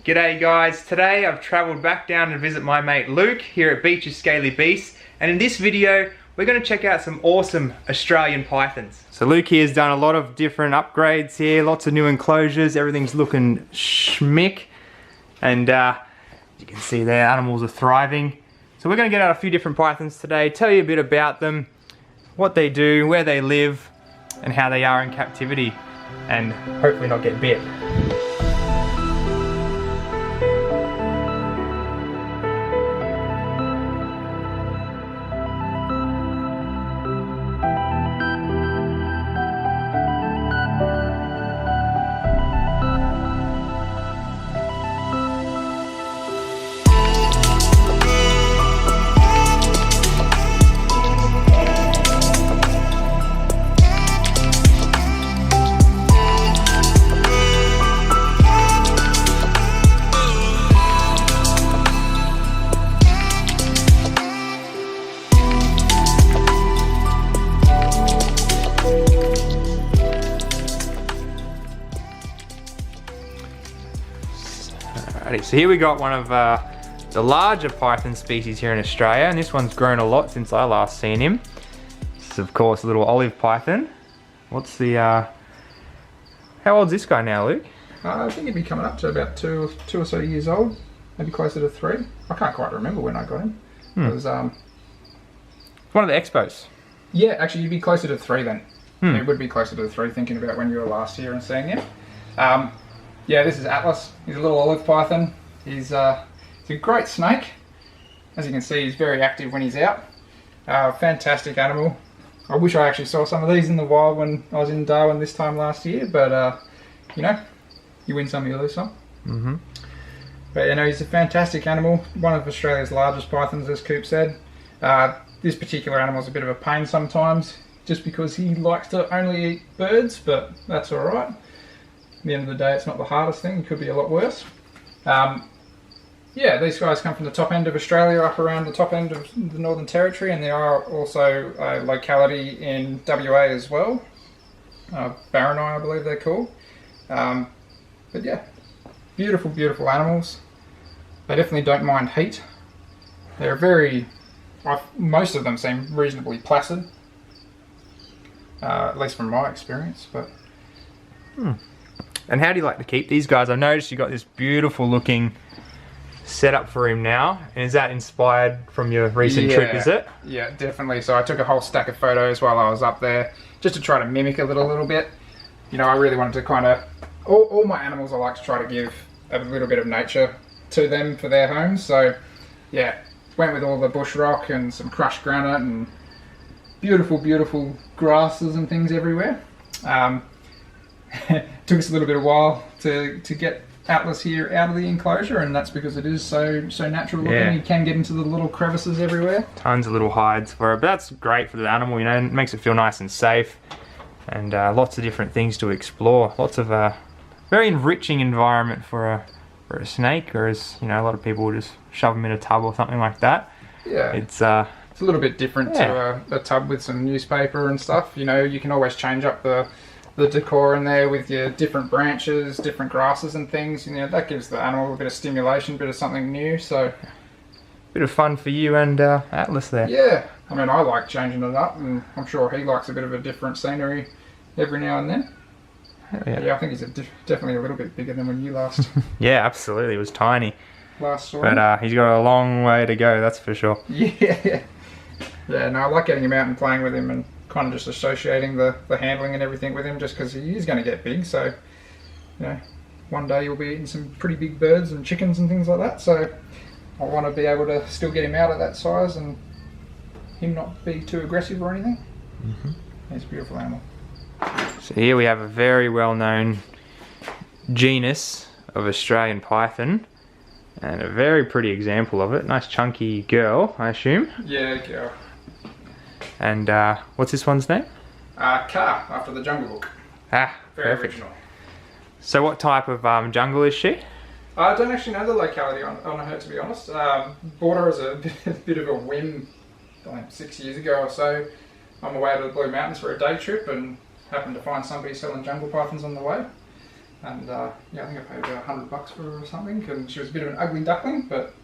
G'day guys, today I've travelled back down to visit my mate Luke here at Beach's Scaly Beast, and in this video we're going to check out some awesome Australian pythons. So Luke here has done a lot of different upgrades here, lots of new enclosures, everything's looking schmick, and you can see there animals are thriving. So we're going to get out a few different pythons today, tell you a bit about them, what they do, where they live, and how they are in captivity, and hopefully not get bit. Alrighty, so here we got one of the larger python species here in Australia, and this one's grown a lot since I last seen him. This is of course a little olive python. What's the, how old's this guy now, Luke? I think he'd be coming up to about two or so years old, maybe closer to 3. I can't quite remember when I got him. It was one of the expos. Yeah, actually you'd be closer to 3 then. Yeah, it would be closer to 3 thinking about when you were last here and seeing him. Yeah, this is Atlas. He's a little olive python. He's a great snake. As you can see, he's very active when he's out. Fantastic animal. I wish I actually saw some of these in the wild when I was in Darwin this time last year, but you know, you win some, you lose some. But you know, he's a fantastic animal. One of Australia's largest pythons, as Coop said. This particular animal's a bit of a pain sometimes, just because he likes to only eat birds, but that's alright. At the end of the day, it's not the hardest thing. It could be a lot worse. Yeah, these guys come from the top end of Australia, up around the top end of the Northern Territory, and there are also a locality in WA as well. Barrenai, I believe they're called. But yeah, beautiful, beautiful animals. They definitely don't mind heat. They're very, most of them seem reasonably placid. At least from my experience, but... And how do you like to keep these guys? I noticed you got this beautiful looking setup for him now. And is that inspired from your recent trip, is it? Yeah, definitely. So I took a whole stack of photos while I was up there, just to try to mimic it a little bit. You know, I really wanted to kind of, all my animals I like to try to give a little bit of nature to them for their homes. So yeah, went with all the bush rock and some crushed granite and beautiful, beautiful grasses and things everywhere. Took us a little bit of while to get Atlas here out of the enclosure, and that's because it is so natural looking. Yeah. You can get into the little crevices everywhere. Tons of little hides for it, but that's great for the animal, you know, it makes it feel nice and safe, and lots of different things to explore. Lots of very enriching environment for a snake, whereas, you know, a lot of people will just shove them in a tub or something like that. Yeah. It's a little bit different to a tub with some newspaper and stuff. You know, you can always change up the decor in there with your different branches, different grasses and things. You know, that gives the animal a bit of stimulation, a bit of something new. So, bit of fun for you and Atlas there. Yeah, I mean, I like changing it up, and I'm sure he likes a bit of a different scenery every now and then. Yeah, I think he's definitely a little bit bigger than when you last. Yeah, absolutely. It was tiny. Last saw him. But he's got a long way to go, that's for sure. Yeah. Yeah, no, I like getting him out and playing with him and kind of just associating the handling and everything with him, just because he is going to get big. So, you know, one day you'll be eating some pretty big birds and chickens and things like that. So I want to be able to still get him out at that size and him not be too aggressive or anything. He's a beautiful animal. So here we have a very well-known genus of Australian python, and a very pretty example of it. Nice chunky girl, I assume. Yeah, girl. And what's this one's name? Car, after the Jungle Book. Ah, Very perfect. original. So what type of jungle is she? I don't actually know the locality on her, to be honest. Bought her as a bit of a whim, like 6 years ago or so. I'm away to the Blue Mountains for a day trip and happened to find somebody selling jungle pythons on the way. And yeah, I think I paid about $100 for her or something, and she was a bit of an ugly duckling, but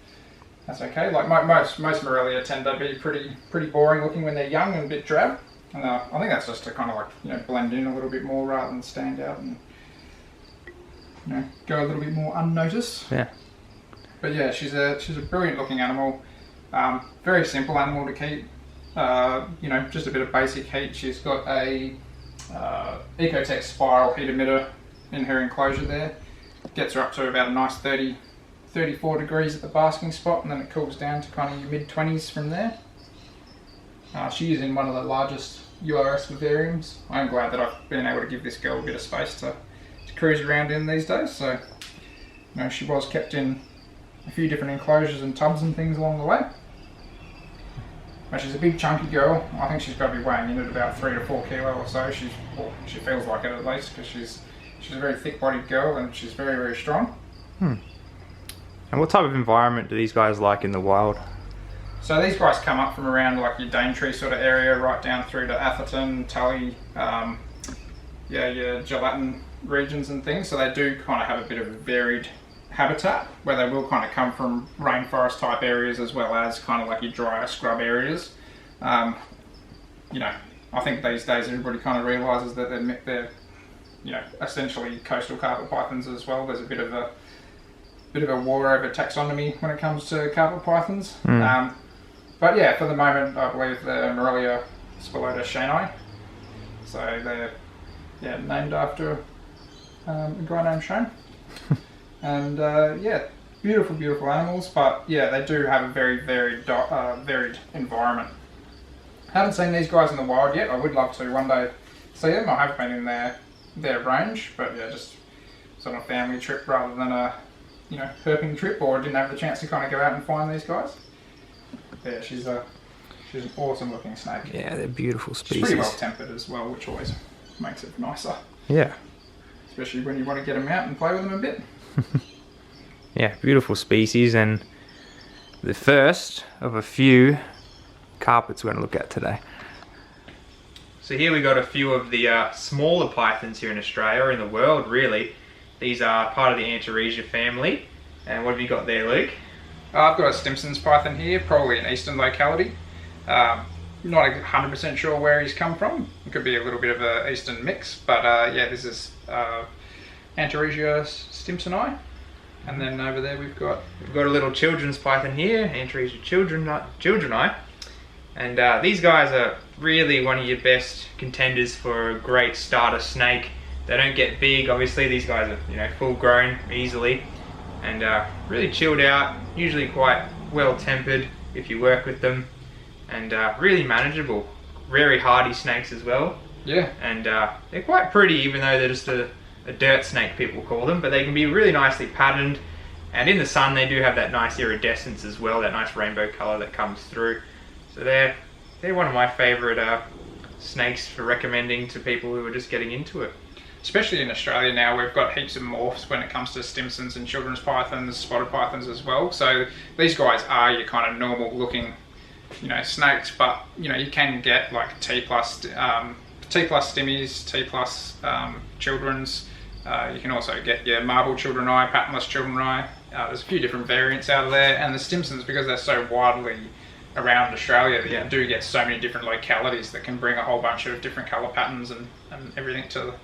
that's okay. Like most Morelia tend to be pretty boring looking when they're young and a bit drab, and I think that's just to kind of like, you know, blend in a little bit more rather than stand out and, you know, go a little bit more unnoticed. Yeah. But yeah, she's a brilliant looking animal. Very simple animal to keep. You know, just a bit of basic heat. She's got a Ecotech spiral heat emitter in her enclosure there. Gets her up to about a nice 34 degrees at the basking spot, and then it cools down to kind of your mid-20s from there. She is in one of the largest URS vivariums. I'm glad that I've been able to give this girl a bit of space to cruise around in these days. So, you know, she was kept in a few different enclosures and tubs and things along the way. But she's a big chunky girl. I think she's got to be weighing in at about 3 to 4 kilo or so. She feels like it at least, because she's a very thick-bodied girl and she's very, very strong. And what type of environment do these guys like in the wild? So these guys come up from around like your Daintree sort of area, right down through to Atherton, Tully, your Gelatin regions and things. So they do kind of have a bit of a varied habitat, where they will kind of come from rainforest type areas as well as kind of like your drier scrub areas. You know, I think these days everybody kind of realises that they're you know, essentially coastal carpet pythons as well. There's a bit of a war over taxonomy when it comes to carpet pythons. But yeah, for the moment, I believe they're Morelia spilota shani. So they're named after a guy named Shane. And yeah, beautiful animals. But yeah, they do have a very varied environment. Haven't seen these guys in the wild yet. I would love to one day see them. I have been in their range, but yeah, just sort of a family trip rather than a, you know, herping trip, or didn't have the chance to kind of go out and find these guys. But yeah, she's an awesome looking snake. Yeah, they're beautiful species. She's pretty well tempered as well, which always makes it nicer. Yeah. Especially when you want to get them out and play with them a bit. Yeah, beautiful species, and the first of a few carpets we're going to look at today. So here we got a few of the smaller pythons here in Australia, or in the world really. These are part of the Antaresia family. And what have you got there, Luke? I've got a Stimson's python here, probably an eastern locality. Not 100% sure where he's come from. It could be a little bit of an eastern mix, but yeah, this is Antaresia stimsoni. And then over there we've got a little children's python here, Antaresia childreni. And these guys are really one of your best contenders for a great starter snake. They don't get big, obviously. These guys are, you know, full grown easily, and really chilled out, usually quite well tempered if you work with them, and really manageable. Very hardy snakes as well. Yeah. And they're quite pretty, even though they're just a dirt snake, people call them, but they can be really nicely patterned, and in the sun they do have that nice iridescence as well, that nice rainbow colour that comes through. So they're one of my favourite snakes for recommending to people who are just getting into it. Especially in Australia now, we've got heaps of morphs when it comes to Stimsons and children's pythons, spotted pythons as well. So these guys are your kind of normal looking, you know, snakes, but you know, you can get like T plus stimmies, T plus children's. You can also get your marble childreni, patternless childreni. There's a few different variants out of there, and the Stimsons, because they're so widely around Australia, that you do get so many different localities that can bring a whole bunch of different colour patterns and everything to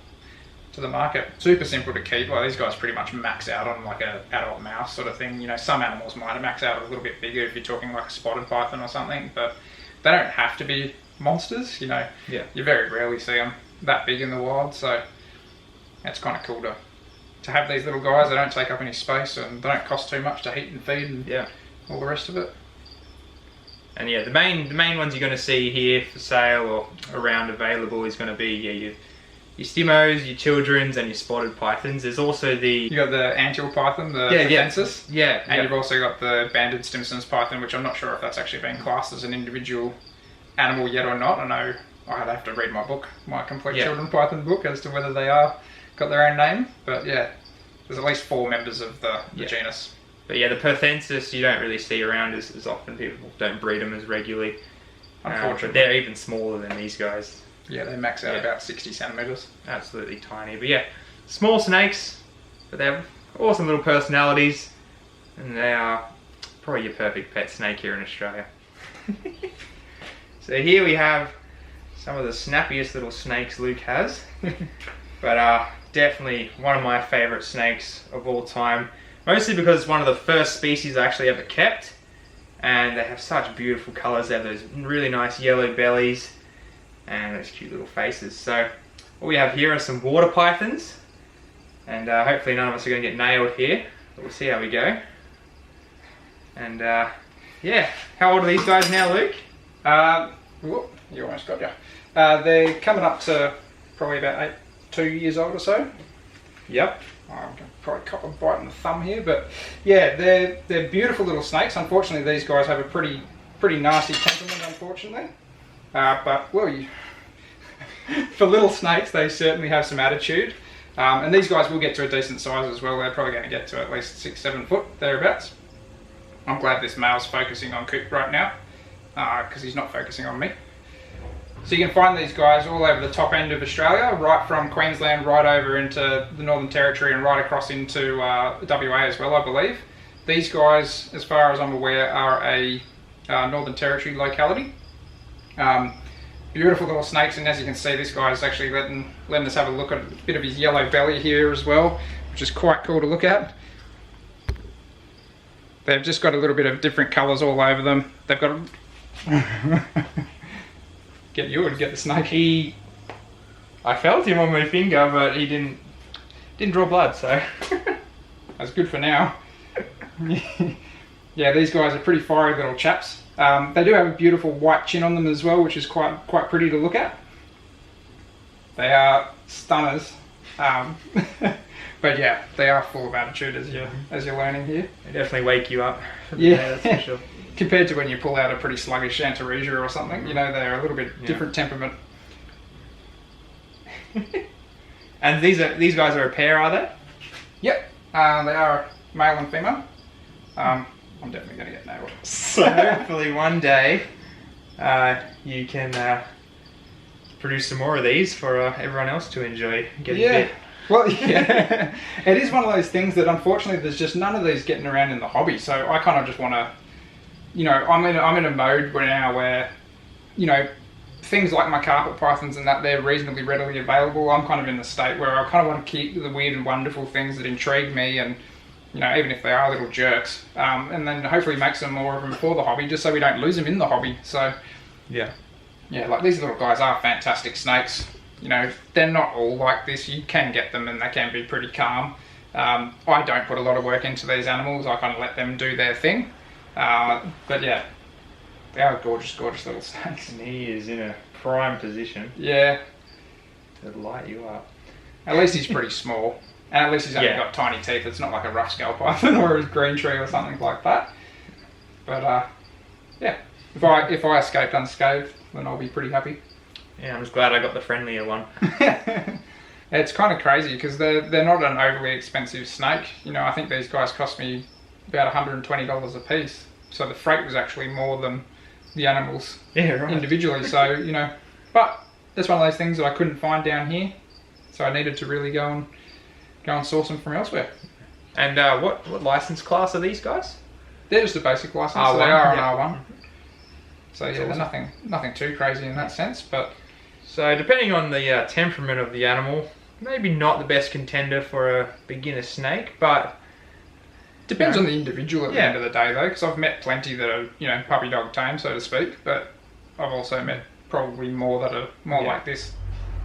the market. Super simple to keep. Like, these guys pretty much max out on like a adult mouse sort of thing. You know, some animals might max out a little bit bigger if you're talking like a spotted python or something, but they don't have to be monsters. You know, you very rarely see them that big in the wild, so it's kind of cool to have these little guys. They don't take up any space and they don't cost too much to heat and feed and all the rest of it. And yeah, the main ones you're going to see here for sale or around available is going to be your stimmos, your children's, and your spotted pythons. There's also you got the anteal python, the Defensis. And you've also got the banded Stimson's python, which I'm not sure if that's actually been classed as an individual animal yet or not. I know I'd have to read my book, my complete children python book, as to whether they got their own name. But yeah, there's at least 4 members of the genus. But yeah, the Perthensis you don't really see around as often. People don't breed them as regularly. Unfortunately. But they're even smaller than these guys. Yeah, they max out about 60 centimetres. Absolutely tiny. But yeah, small snakes, but they have awesome little personalities, and they are probably your perfect pet snake here in Australia. So here we have some of the snappiest little snakes Luke has, but definitely one of my favourite snakes of all time, mostly because it's one of the first species I actually ever kept, and they have such beautiful colours. They have those really nice yellow bellies and those cute little faces. So what we have here are some water pythons, and hopefully none of us are going to get nailed here, but we'll see how we go. And yeah, how old are these guys now, Luke? Whoop, you almost got you. They're coming up to probably about 2 years old or so. Yep. I'm going to probably cop a bite on the thumb here, but yeah, they're beautiful little snakes. Unfortunately, these guys have a pretty nasty temperament, unfortunately. But well, for little snakes, they certainly have some attitude. And these guys will get to a decent size as well. They're probably going to get to at least 6-7 foot, thereabouts. I'm glad this male's focusing on Coop right now, because he's not focusing on me. So you can find these guys all over the top end of Australia, right from Queensland right over into the Northern Territory and right across into WA as well, I believe. These guys, as far as I'm aware, are a Northern Territory locality. Beautiful little snakes, and as you can see, this guy is actually letting us have a look at a bit of his yellow belly here as well, which is quite cool to look at. They've just got a little bit of different colours all over them. They've got get you and get the snake. I felt him on my finger, but he didn't draw blood, so that's good for now. Yeah, these guys are pretty fiery little chaps. They do have a beautiful white chin on them as well, which is quite pretty to look at. They are stunners, but yeah, they are full of attitude as you're learning here. They definitely wake you up. Yeah, that's for sure. Compared to when you pull out a pretty sluggish Antaresia or something, you know, they're a little bit different temperament. And these guys are a pair, are they? Yep, they are male and female. I'm definitely going to get nailed. So hopefully one day you can produce some more of these for everyone else to enjoy getting bit. Well, yeah, it is one of those things that unfortunately there's just none of these getting around in the hobby. So I kind of just want to, you know, I'm in a mode now where, you know, things like my carpet pythons and that, they're reasonably readily available. I'm kind of in the state where I kind of want to keep the weird and wonderful things that intrigue me, and you know, even if they are little jerks, and then hopefully make some more of them for the hobby, just so we don't lose them in the hobby. So yeah, like these little guys are fantastic snakes. You know, they're not all like this. You can get them and they can be pretty calm. I don't put a lot of work into these animals. I kind of let them do their thing. But yeah, they are gorgeous little snakes. And he is in a prime position. Yeah. To light you up. At least he's pretty small. And at least he's only got tiny teeth. It's not like a rough scale python or a green tree or something like that. But yeah, if I escaped unscathed, then I'll be pretty happy. Yeah, I'm just glad I got the friendlier one. It's kind of crazy because they're not an overly expensive snake. You know, I think these guys cost me about $120 a piece. So the freight was actually more than the animals individually. So, you know, but that's one of those things that I couldn't find down here. So I needed to really go and source them from elsewhere. And what license class are these guys? They're just a basic license. R1, so they are an R1. So yeah, awesome. They're nothing too crazy in that sense, but. So depending on the temperament of the animal, maybe not the best contender for a beginner snake, but depends on the individual at the end of the day though, because I've met plenty that are, you know, puppy dog tame, so to speak, but I've also met probably more that are more like this.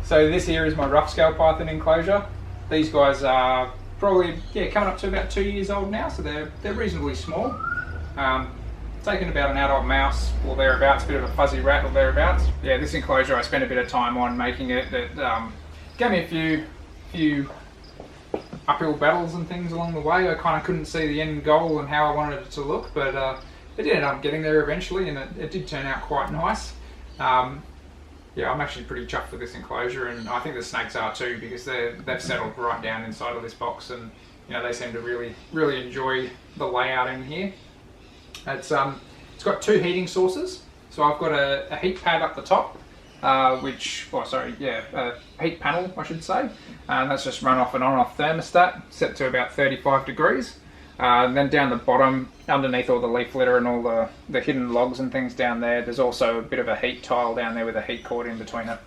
So this here is my rough scale python enclosure. These guys are probably coming up to about 2 years old now, so they're reasonably small. Taken about an adult mouse or thereabouts, a bit of a fuzzy rat or thereabouts. Yeah, this enclosure I spent a bit of time on making it. That gave me a few uphill battles and things along the way. I kind of couldn't see the end goal and how I wanted it to look, but it did end up getting there eventually, and it did turn out quite nice. Yeah, I'm actually pretty chuffed with this enclosure, and I think the snakes are too, because they've settled right down inside of this box, and you know, they seem to really enjoy the layout in here. It's got 2 heating sources, so I've got a heat pad up the top, heat panel, I should say. And that's just run off an on-off thermostat, set to about 35 degrees. And then down the bottom, underneath all the leaf litter and all the hidden logs and things down there, there's also a bit of a heat tile down there with a heat cord in between it.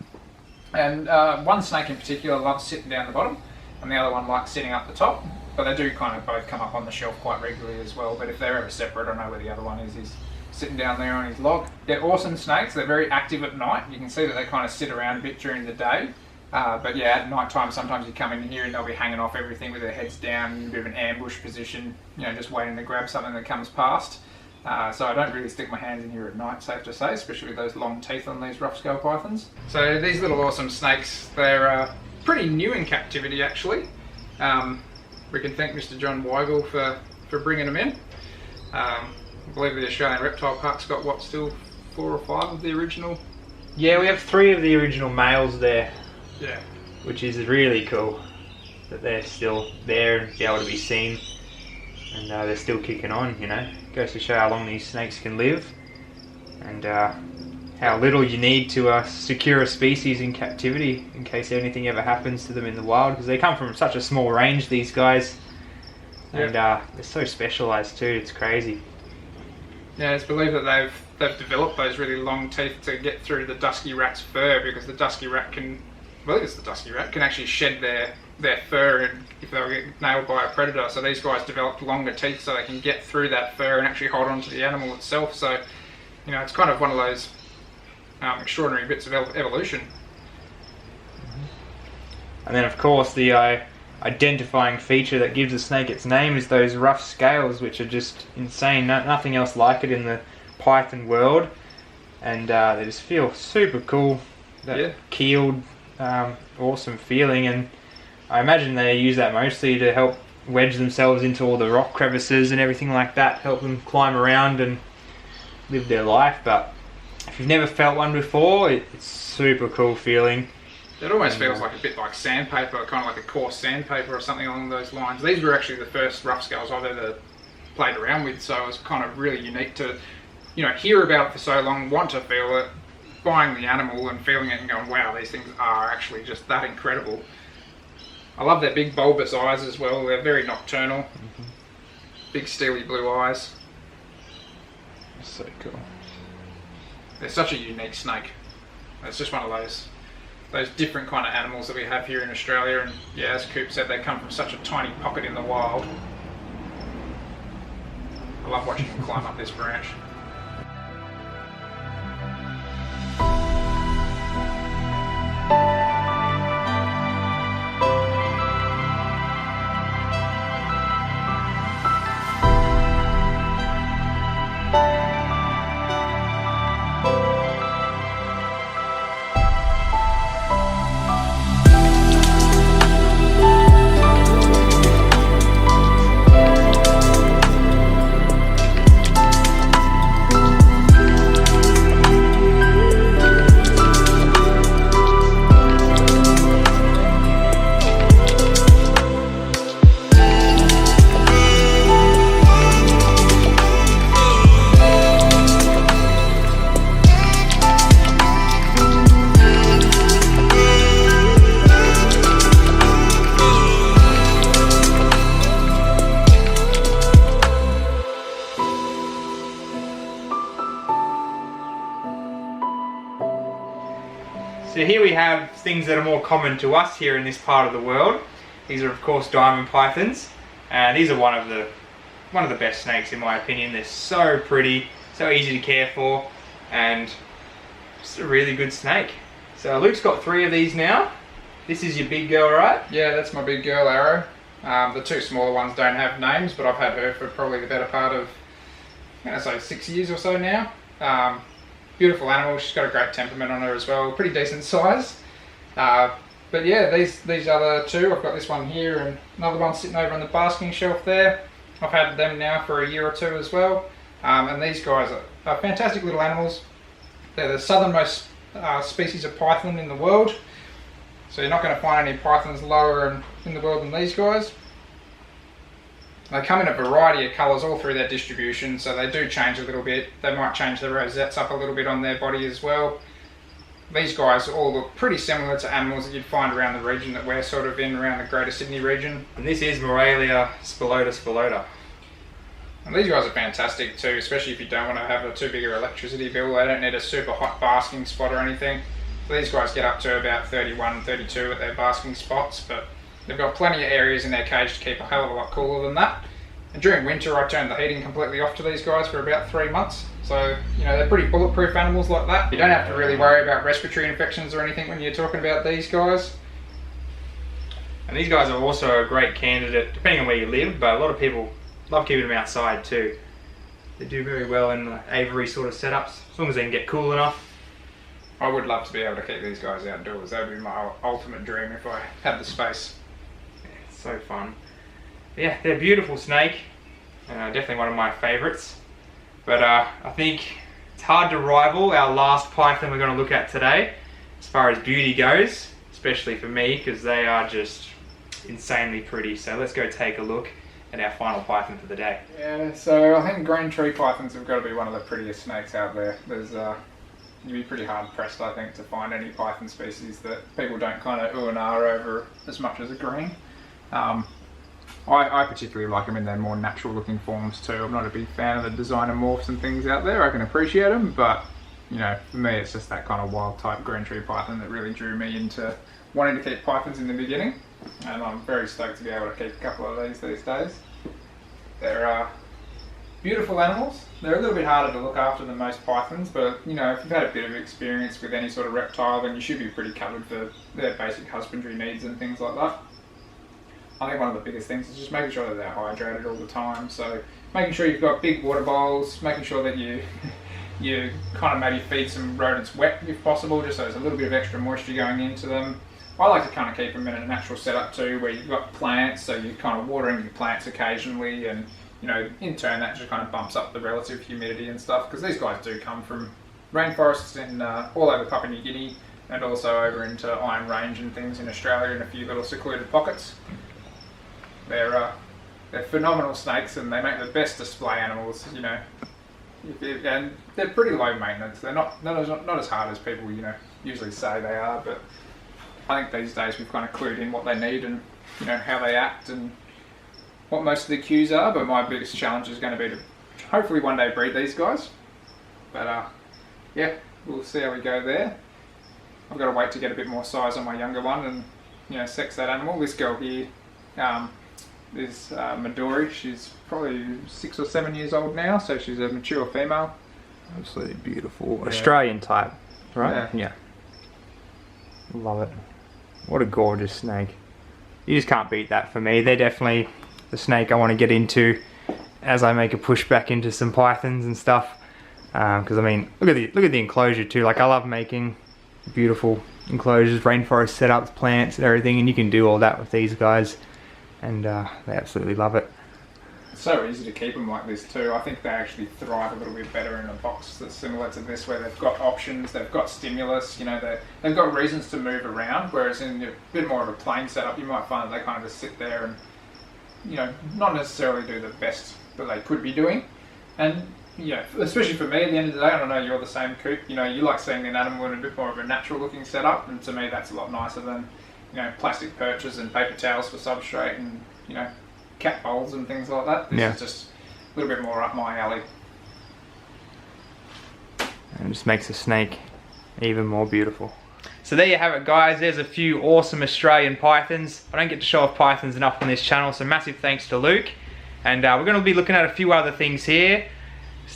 And one snake in particular loves sitting down the bottom, and the other one likes sitting up the top. But they do kind of both come up on the shelf quite regularly as well. But if they're ever separate, I know where the other one is. He's sitting down there on his log. They're awesome snakes. They're very active at night. You can see that they kind of sit around a bit during the day. But yeah, at night time, sometimes you come in here and they'll be hanging off everything with their heads down in a bit of an ambush position, you know, just waiting to grab something that comes past. So I don't really stick my hands in here at night, safe to say, especially with those long teeth on these rough scale pythons. So these little awesome snakes, they're pretty new in captivity actually. We can thank Mr. John Weigel for bringing them in. I believe the Australian Reptile Park's got what, still 4 or 5 of the original? Yeah, we have 3 of the original males there. Yeah. Which is really cool that they're still there and be able to be seen, and they're still kicking on, you know. Goes to show how long these snakes can live, and how little you need to secure a species in captivity in case anything ever happens to them in the wild, because they come from such a small range, these guys. And they're so specialised too, it's crazy. Yeah, it's believed that they've developed those really long teeth to get through the dusky rat's fur, because the dusky rat can actually shed their fur and if they get nailed by a predator. So these guys developed longer teeth so they can get through that fur and actually hold on to the animal itself. So, you know, it's kind of one of those extraordinary bits of evolution. And then of course the identifying feature that gives a snake its name is those rough scales, which are just insane. Nothing else like it in the python world, and they just feel super cool. That keeled, awesome feeling, and I imagine they use that mostly to help wedge themselves into all the rock crevices and everything like that, help them climb around and live their life. But if you've never felt one before, it's super cool feeling. It almost feels like a bit like sandpaper, kind of like a coarse sandpaper or something along those lines. These were actually the first rough scales I've ever played around with, so it was kind of really unique to, you know, hear about it for so long, want to feel it, buying the animal and feeling it and going, wow, these things are actually just that incredible. I love their big bulbous eyes as well. They're very nocturnal. Big steely blue eyes. That's so cool. They're such a unique snake. It's just one of those different kind of animals that we have here in Australia, and yeah, as Coop said, they come from such a tiny pocket in the wild. I love watching them climb up this branch. So here we have things that are more common to us here in this part of the world. These are of course diamond pythons, and these are one of the best snakes in my opinion. They're so pretty, so easy to care for, and just a really good snake. So Luke's got 3 of these now. This is your big girl, right? Yeah, that's my big girl, Arrow. The 2 smaller ones don't have names, but I've had her for probably the better part of, I'm going to say 6 years or so now. Beautiful animal. She's got a great temperament on her as well. Pretty decent size. But yeah, these other 2, I've got this one here and another one sitting over on the basking shelf there. I've had them now for a year or 2 as well. And these guys are fantastic little animals. They're the southernmost species of python in the world. So you're not going to find any pythons lower in the world than these guys. They come in a variety of colours all through their distribution, so they do change a little bit. They might change the rosettes up a little bit on their body as well. These guys all look pretty similar to animals that you'd find around the region that we're sort of in, around the Greater Sydney region. And this is Morelia spilota. And these guys are fantastic too, especially if you don't want to have a too big of electricity bill. They don't need a super hot basking spot or anything. So these guys get up to about 31, 32 at their basking spots, but they've got plenty of areas in their cage to keep a hell of a lot cooler than that. And during winter I turn the heating completely off to these guys for about 3 months. So, you know, they're pretty bulletproof animals like that. You don't have to really worry about respiratory infections or anything when you're talking about these guys. And these guys are also a great candidate, depending on where you live, but a lot of people love keeping them outside too. They do very well in aviary sort of setups, as long as they can get cool enough. I would love to be able to keep these guys outdoors. That would be my ultimate dream if I had the space. Yeah, it's so fun. But yeah, they're a beautiful snake, definitely one of my favourites. But I think it's hard to rival our last python we're going to look at today, as far as beauty goes, especially for me, because they are just insanely pretty. So let's go take a look at our final python for the day. Yeah, so I think green tree pythons have got to be one of the prettiest snakes out there. You'd be pretty hard pressed, I think, to find any python species that people don't kind of ooh and ah over as much as a green. I particularly like them in their more natural looking forms too. I'm not a big fan of the designer morphs and things out there. I can appreciate them, but you know, for me it's just that kind of wild type green tree python that really drew me into wanting to keep pythons in the beginning. And I'm very stoked to be able to keep a couple of these days. They're beautiful animals. They're a little bit harder to look after than most pythons, but you know, if you've had a bit of experience with any sort of reptile, then you should be pretty covered for their basic husbandry needs and things like that. I think one of the biggest things is just making sure that they're hydrated all the time. So making sure you've got big water bowls, making sure that you kind of maybe feed some rodents wet if possible, just so there's a little bit of extra moisture going into them. I like to kind of keep them in a natural setup too, where you've got plants, so you're kind of watering your plants occasionally, and you know, in turn that just kind of bumps up the relative humidity and stuff, because these guys do come from rainforests in all over Papua New Guinea, and also over into Iron Range and things in Australia in a few little secluded pockets. They're phenomenal snakes, and they make the best display animals, you know. And they're pretty low maintenance. They're not as hard as people, you know, usually say they are. But I think these days we've kind of clued in what they need and, you know, how they act and what most of the cues are. But my biggest challenge is going to be to hopefully one day breed these guys. But yeah, we'll see how we go there. I've got to wait to get a bit more size on my younger one and, you know, sex that animal. This girl here. Is Midori. She's probably 6 or 7 years old now, so she's a mature female. Absolutely beautiful. Yeah. Australian type, right? Yeah. Love it. What a gorgeous snake. You just can't beat that for me. They're definitely the snake I want to get into as I make a push back into some pythons and stuff. Because I mean, look at the enclosure too. Like, I love making beautiful enclosures, rainforest setups, plants and everything, and you can do all that with these guys. And they absolutely love it. It's so easy to keep them like this too. I think they actually thrive a little bit better in a box that's similar to this, where they've got options, they've got stimulus, you know, they've got reasons to move around, whereas in a bit more of a plain setup, you might find that they kind of just sit there and, you know, not necessarily do the best that they could be doing. And, you know, especially for me at the end of the day, I don't know, you're the same, Coop, you know, you like seeing an animal in a bit more of a natural looking setup, and to me that's a lot nicer than, you know, plastic perches and paper towels for substrate and, you know, cat bowls and things like that. This is just a little bit more up my alley. And it just makes the snake even more beautiful. So there you have it, guys. There's a few awesome Australian pythons. I don't get to show off pythons enough on this channel, so massive thanks to Luke. And we're going to be looking at a few other things here.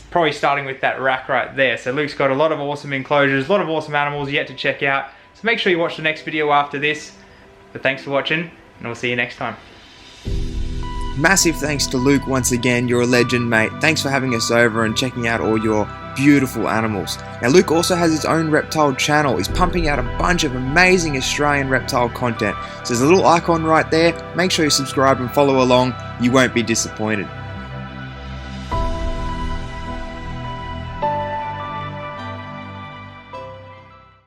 Probably starting with that rack right there. So Luke's got a lot of awesome enclosures, a lot of awesome animals yet to check out. So make sure you watch the next video after this. But thanks for watching, and we'll see you next time. Massive thanks to Luke once again. You're a legend, mate. Thanks for having us over and checking out all your beautiful animals. Now, Luke also has his own reptile channel. He's pumping out a bunch of amazing Australian reptile content. So there's a little icon right there. Make sure you subscribe and follow along. You won't be disappointed.